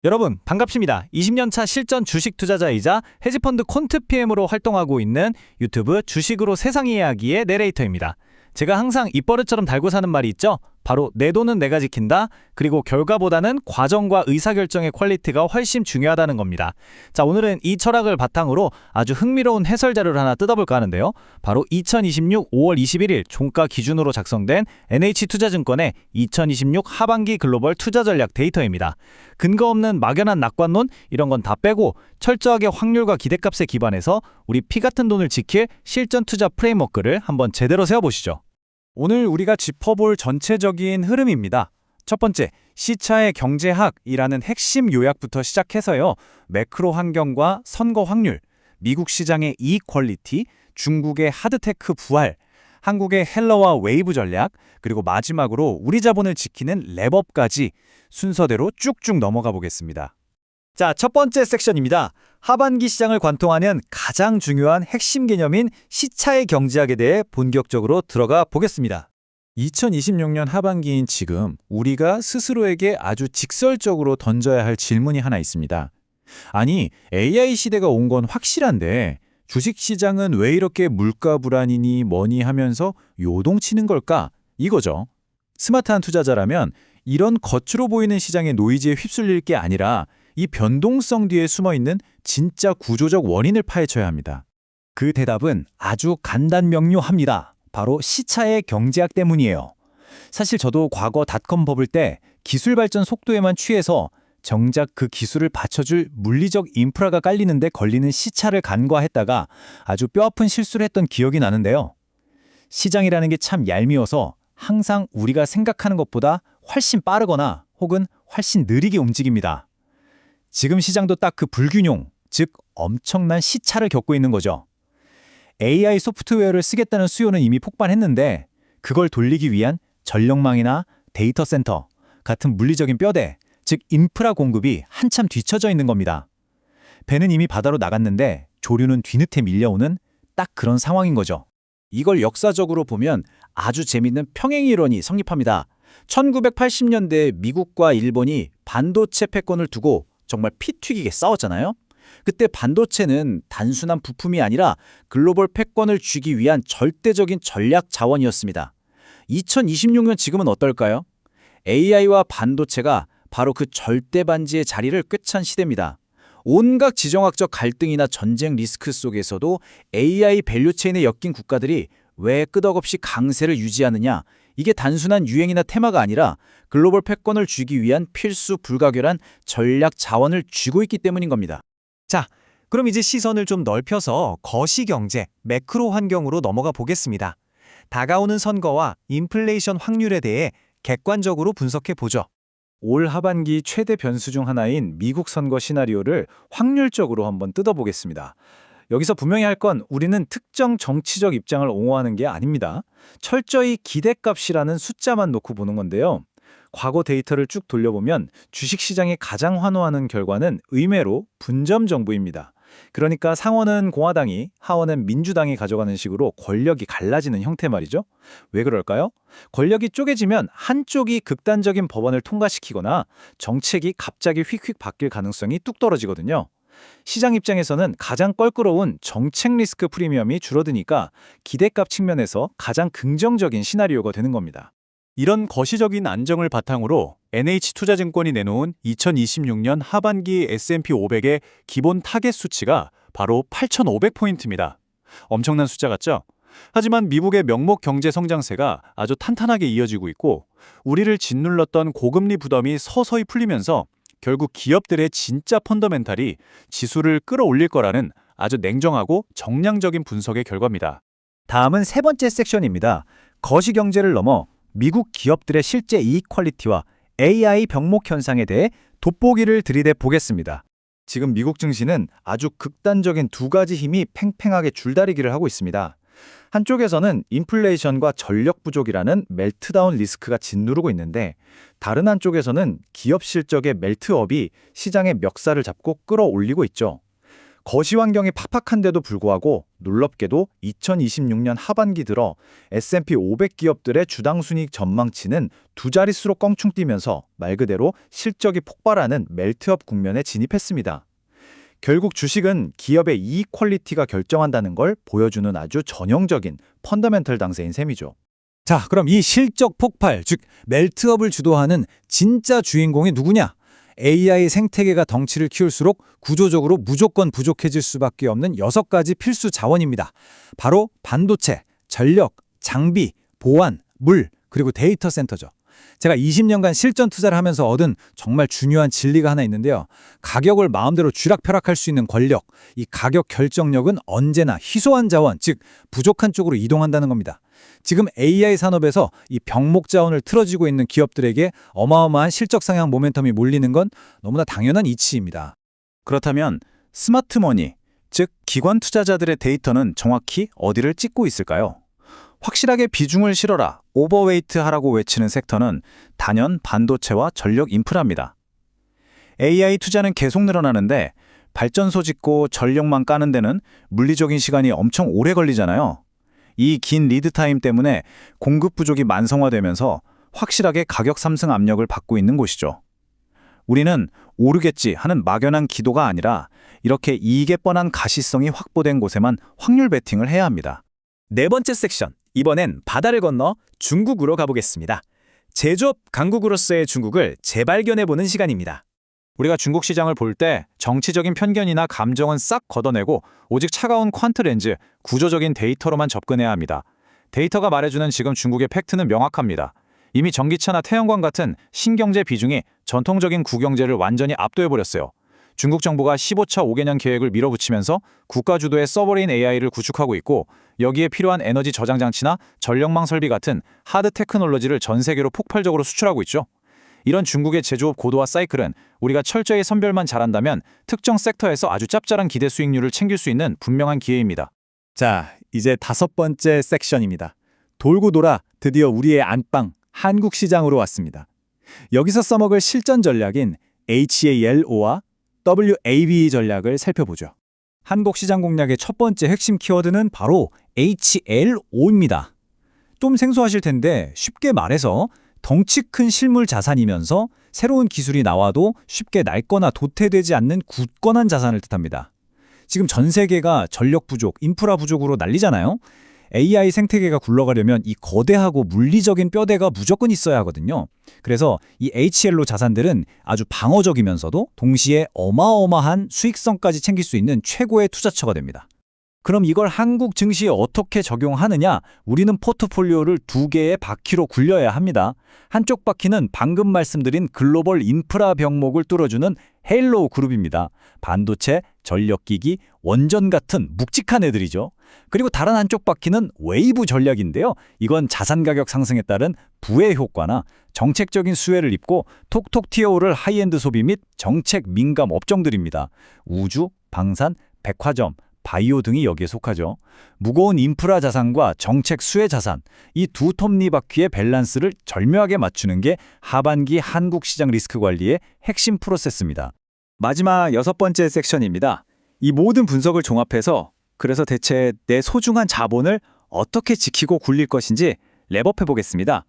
여러분 반갑습니다. 20년차 실전 주식 투자자이자 헤지펀드 콘트 PM으로 활동하고 있는 유튜브 주식으로 세상 이야기의 내레이터입니다. 제가 항상 입버릇처럼 달고 사는 말이 있죠? 바로 내 돈은 내가 지킨다. 그리고 결과보다는 과정과 의사결정의 퀄리티가 훨씬 중요하다는 겁니다. 자, 오늘은 이 철학을 바탕으로 아주 흥미로운 해설 자료를 하나 뜯어볼까 하는데요. 바로 2026 5월 21일 종가 기준으로 작성된 NH투자증권의 2026 하반기 글로벌 투자 전략 데이터입니다. 근거 없는 막연한 낙관론 이런 건 다 빼고 철저하게 확률과 기대값에 기반해서 우리 피 같은 돈을 지킬 실전 투자 프레임워크를 한번 제대로 세워보시죠. 오늘 우리가 짚어볼 전체적인 흐름입니다. 첫 번째, 시차의 경제학이라는 핵심 요약부터 시작해서요. 매크로 환경과 선거 확률, 미국 시장의 이익 퀄리티, 중국의 하드테크 부활, 한국의 헬러와 웨이브 전략, 그리고 마지막으로 우리 자본을 지키는 랩업까지 순서대로 쭉쭉 넘어가 보겠습니다. 자, 첫 번째 섹션입니다. 하반기 시장을 관통하는 가장 중요한 핵심 개념인 시차의 경제학에 대해 본격적으로 들어가 보겠습니다. 2026년 하반기인 지금 우리가 스스로에게 아주 직설적으로 던져야 할 질문이 하나 있습니다. 아니, AI 시대가 온 건 확실한데 주식시장은 왜 이렇게 물가 불안이니 뭐니 하면서 요동치는 걸까? 이거죠. 스마트한 투자자라면 이런 겉으로 보이는 시장의 노이즈에 휩쓸릴 게 아니라 이 변동성 뒤에 숨어있는 진짜 구조적 원인을 파헤쳐야 합니다. 그 대답은 아주 간단명료합니다. 바로 시차의 경제학 때문이에요. 사실 저도 과거 닷컴 버블 때 기술 발전 속도에만 취해서 정작 그 기술을 받쳐줄 물리적 인프라가 깔리는데 걸리는 시차를 간과했다가 아주 뼈아픈 실수를 했던 기억이 나는데요. 시장이라는 게 참 얄미워서 항상 우리가 생각하는 것보다 훨씬 빠르거나 혹은 훨씬 느리게 움직입니다. 지금 시장도 딱 그 불균형, 즉 엄청난 시차를 겪고 있는 거죠. AI 소프트웨어를 쓰겠다는 수요는 이미 폭발했는데 그걸 돌리기 위한 전력망이나 데이터 센터 같은 물리적인 뼈대, 즉 인프라 공급이 한참 뒤처져 있는 겁니다. 배는 이미 바다로 나갔는데 조류는 뒤늦게 밀려오는 딱 그런 상황인 거죠. 이걸 역사적으로 보면 아주 재밌는 평행이론이 성립합니다. 1980년대 미국과 일본이 반도체 패권을 두고 정말 피 튀기게 싸웠잖아요. 그때 반도체는 단순한 부품이 아니라 글로벌 패권을 쥐기 위한 절대적인 전략 자원이었습니다. 2026년 지금은 어떨까요? AI와 반도체가 바로 그 절대 반지의 자리를 꿰찬 시대입니다. 온갖 지정학적 갈등이나 전쟁 리스크 속에서도 AI 밸류체인에 엮인 국가들이 왜 끄덕없이 강세를 유지하느냐? 이게 단순한 유행이나 테마가 아니라 글로벌 패권을 쥐기 위한 필수 불가결한 전략 자원을 쥐고 있기 때문인 겁니다. 자, 그럼 이제 시선을 좀 넓혀서 거시경제, 매크로 환경으로 넘어가 보겠습니다. 다가오는 선거와 인플레이션 확률에 대해 객관적으로 분석해 보죠. 올 하반기 최대 변수 중 하나인 미국 선거 시나리오를 확률적으로 한번 뜯어보겠습니다. 여기서 분명히 할 건 우리는 특정 정치적 입장을 옹호하는 게 아닙니다. 철저히 기대값이라는 숫자만 놓고 보는 건데요. 과거 데이터를 쭉 돌려보면 주식시장이 가장 환호하는 결과는 의외로 분점 정부입니다. 그러니까 상원은 공화당이, 하원은 민주당이 가져가는 식으로 권력이 갈라지는 형태 말이죠. 왜 그럴까요? 권력이 쪼개지면 한쪽이 극단적인 법안을 통과시키거나 정책이 갑자기 휙휙 바뀔 가능성이 뚝 떨어지거든요. 시장 입장에서는 가장 껄끄러운 정책 리스크 프리미엄이 줄어드니까 기대값 측면에서 가장 긍정적인 시나리오가 되는 겁니다. 이런 거시적인 안정을 바탕으로 NH투자증권이 내놓은 2026년 하반기 S&P 500의 기본 타겟 수치가 바로 8,500포인트입니다. 엄청난 숫자 같죠? 하지만 미국의 명목 경제 성장세가 아주 탄탄하게 이어지고 있고 우리를 짓눌렀던 고금리 부담이 서서히 풀리면서 결국 기업들의 진짜 펀더멘탈이 지수를 끌어올릴 거라는 아주 냉정하고 정량적인 분석의 결과입니다. 다음은 세 번째 섹션입니다. 거시경제를 넘어 미국 기업들의 실제 이익 퀄리티와 AI 병목 현상에 대해 돋보기를 들이대 보겠습니다. 지금 미국 증시는 아주 극단적인 두 가지 힘이 팽팽하게 줄다리기를 하고 있습니다. 한쪽에서는 인플레이션과 전력 부족이라는 멜트다운 리스크가 짓누르고 있는데 다른 한쪽에서는 기업 실적의 멜트업이 시장의 멱살을 잡고 끌어올리고 있죠. 거시 환경이 팍팍한데도 불구하고 놀랍게도 2026년 하반기 들어 S&P 500 기업들의 주당 순이익 전망치는 두 자릿수로 껑충 뛰면서 말 그대로 실적이 폭발하는 멜트업 국면에 진입했습니다. 결국 주식은 기업의 이익 퀄리티가 결정한다는 걸 보여주는 아주 전형적인 펀더멘털 당세인 셈이죠. 자, 그럼 이 실적 폭발, 즉 멜트업을 주도하는 진짜 주인공이 누구냐? AI 생태계가 덩치를 키울수록 구조적으로 무조건 부족해질 수밖에 없는 6가지 필수 자원입니다. 바로 반도체, 전력, 장비, 보안, 물, 그리고 데이터 센터죠. 제가 20년간 실전 투자를 하면서 얻은 정말 중요한 진리가 하나 있는데요. 가격을 마음대로 쥐락펴락할 수 있는 권력, 이 가격 결정력은 언제나 희소한 자원, 즉 부족한 쪽으로 이동한다는 겁니다. 지금 AI 산업에서 이 병목 자원을 틀어지고 있는 기업들에게 어마어마한 실적 상향 모멘텀이 몰리는 건 너무나 당연한 이치입니다. 그렇다면 스마트머니, 즉 기관 투자자들의 데이터는 정확히 어디를 찍고 있을까요? 확실하게 비중을 실어라, 오버웨이트 하라고 외치는 섹터는 단연 반도체와 전력 인프라입니다. AI 투자는 계속 늘어나는데 발전소 짓고 전력망 까는 데는 물리적인 시간이 엄청 오래 걸리잖아요. 이 긴 리드타임 때문에 공급 부족이 만성화되면서 확실하게 가격 상승 압력을 받고 있는 곳이죠. 우리는 오르겠지 하는 막연한 기도가 아니라 이렇게 이익에 뻔한 가시성이 확보된 곳에만 확률 베팅을 해야 합니다. 네 번째 섹션, 이번엔 바다를 건너 중국으로 가보겠습니다. 제조업 강국으로서의 중국을 재발견해보는 시간입니다. 우리가 중국 시장을 볼 때 정치적인 편견이나 감정은 싹 걷어내고 오직 차가운 퀀트 렌즈, 구조적인 데이터로만 접근해야 합니다. 데이터가 말해주는 지금 중국의 팩트는 명확합니다. 이미 전기차나 태양광 같은 신경제 비중이 전통적인 구경제를 완전히 압도해버렸어요. 중국 정부가 15차 5개년 계획을 밀어붙이면서 국가 주도의 서버레인 AI를 구축하고 있고 여기에 필요한 에너지 저장 장치나 전력망 설비 같은 하드 테크놀로지를 전 세계로 폭발적으로 수출하고 있죠. 이런 중국의 제조업 고도화 사이클은 우리가 철저히 선별만 잘한다면 특정 섹터에서 아주 짭짤한 기대 수익률을 챙길 수 있는 분명한 기회입니다. 자, 이제 5번째 섹션입니다. 돌고 돌아 드디어 우리의 안방, 한국 시장으로 왔습니다. 여기서 써먹을 실전 전략인 HALO와 WAV 전략을 살펴보죠. 한국 시장 공략의 첫 번째 핵심 키워드는 바로 HLO입니다. 좀 생소하실 텐데 쉽게 말해서 덩치 큰 실물 자산이면서 새로운 기술이 나와도 쉽게 낡거나 도태되지 않는 굳건한 자산을 뜻합니다. 지금 전 세계가 전력 부족, 인프라 부족으로 난리잖아요. AI 생태계가 굴러가려면 이 거대하고 물리적인 뼈대가 무조건 있어야 하거든요. 그래서 이 HLO 자산들은 아주 방어적이면서도 동시에 어마어마한 수익성까지 챙길 수 있는 최고의 투자처가 됩니다. 그럼 이걸 한국 증시에 어떻게 적용하느냐? 우리는 포트폴리오를 2개의 바퀴로 굴려야 합니다. 한쪽 바퀴는 방금 말씀드린 글로벌 인프라 병목을 뚫어주는 헬로우 그룹입니다. 반도체, 전력기기, 원전 같은 묵직한 애들이죠. 그리고 다른 한쪽 바퀴는 웨이브 전략인데요. 이건 자산 가격 상승에 따른 부의 효과나 정책적인 수혜를 입고 톡톡 튀어오를 하이엔드 소비 및 정책 민감 업종들입니다. 우주, 방산, 백화점, 바이오 등이 여기에 속하죠. 무거운 인프라 자산과 정책 수혜 자산, 이 두 톱니바퀴의 밸런스를 절묘하게 맞추는 게 하반기 한국 시장 리스크 관리의 핵심 프로세스입니다. 마지막 6번째 섹션입니다. 이 모든 분석을 종합해서 그래서 대체 내 소중한 자본을 어떻게 지키고 굴릴 것인지 랩업해 보겠습니다.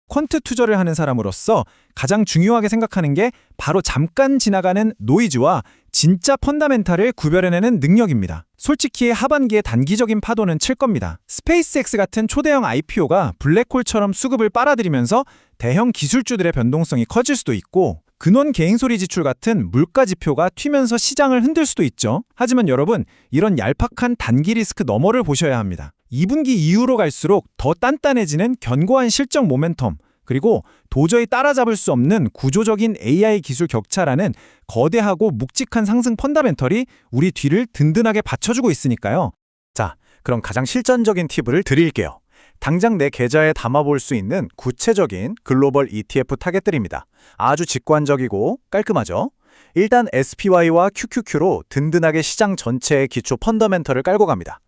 퀀트 투자를 하는 사람으로서 가장 중요하게 생각하는 게 바로 잠깐 지나가는 노이즈와 진짜 펀다멘탈을 구별해내는 능력입니다. 솔직히 하반기에 단기적인 파도는 칠 겁니다. 스페이스X 같은 초대형 IPO가 블랙홀처럼 수급을 빨아들이면서 대형 기술주들의 변동성이 커질 수도 있고 근원 개인소리 지출 같은 물가 지표가 튀면서 시장을 흔들 수도 있죠. 하지만 여러분, 이런 얄팍한 단기 리스크 너머를 보셔야 합니다. 2분기 이후로 갈수록 더 단단해지는 견고한 실적 모멘텀, 그리고 도저히 따라잡을 수 없는 구조적인 AI 기술 격차라는 거대하고 묵직한 상승 펀다멘털이 우리 뒤를 든든하게 받쳐주고 있으니까요. 자, 그럼 가장 실전적인 팁을 드릴게요. 당장 내 계좌에 담아볼 수 있는 구체적인 글로벌 ETF 타겟들입니다. 아주 직관적이고 깔끔하죠? 일단 SPY와 QQQ로 든든하게 시장 전체의 기초 펀더멘털을 깔고 갑니다.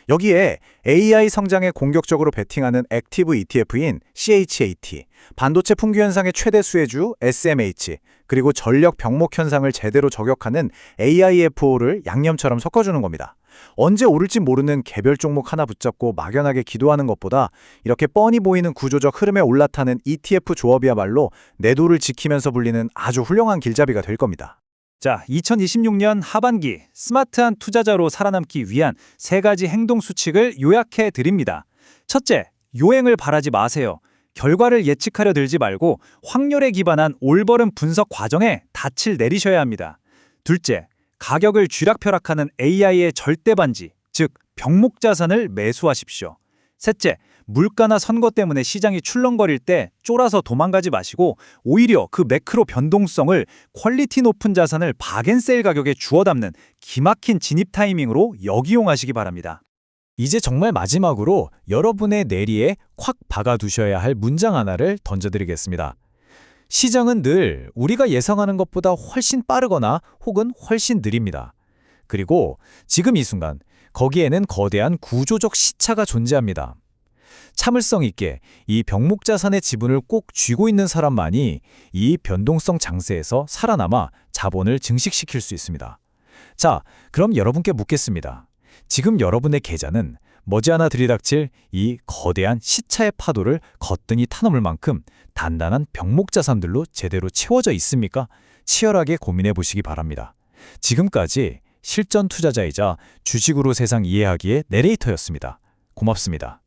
여기에 AI 성장에 공격적으로 베팅하는 액티브 ETF인 CHAT, 반도체 풍기 현상의 최대 수혜주 SMH, 그리고 전력 병목 현상을 제대로 저격하는 AIFO를 양념처럼 섞어주는 겁니다. 언제 오를지 모르는 개별 종목 하나 붙잡고 막연하게 기도하는 것보다 이렇게 뻔히 보이는 구조적 흐름에 올라타는 ETF 조합이야말로 내도를 지키면서 불리는 아주 훌륭한 길잡이가 될 겁니다. 자, 2026년 하반기 스마트한 투자자로 살아남기 위한 3가지 행동 수칙을 요약해 드립니다. 첫째, 요행을 바라지 마세요. 결과를 예측하려 들지 말고 확률에 기반한 올바른 분석 과정에 닻을 내리셔야 합니다. 둘째, 가격을 쥐락펴락하는 AI의 절대 반지, 즉 병목 자산을 매수하십시오. 셋째, 물가나 선거 때문에 시장이 출렁거릴 때 쫄아서 도망가지 마시고 오히려 그 매크로 변동성을 퀄리티 높은 자산을 박앤세일 가격에 주워 담는 기막힌 진입 타이밍으로 역이용하시기 바랍니다. 이제 정말 마지막으로 여러분의 내리에 콱 박아두셔야 할 문장 하나를 던져드리겠습니다. 시장은 늘 우리가 예상하는 것보다 훨씬 빠르거나 혹은 훨씬 느립니다. 그리고 지금 이 순간 거기에는 거대한 구조적 시차가 존재합니다. 참을성 있게 이 병목 자산의 지분을 꼭 쥐고 있는 사람만이 이 변동성 장세에서 살아남아 자본을 증식시킬 수 있습니다. 자, 그럼 여러분께 묻겠습니다. 지금 여러분의 계좌는 머지않아 들이닥칠 이 거대한 시차의 파도를 거뜬히 타넘을 만큼 단단한 병목 자산들로 제대로 채워져 있습니까? 치열하게 고민해 보시기 바랍니다. 지금까지 실전 투자자이자 주식으로 세상 이해하기의 내레이터였습니다. 고맙습니다.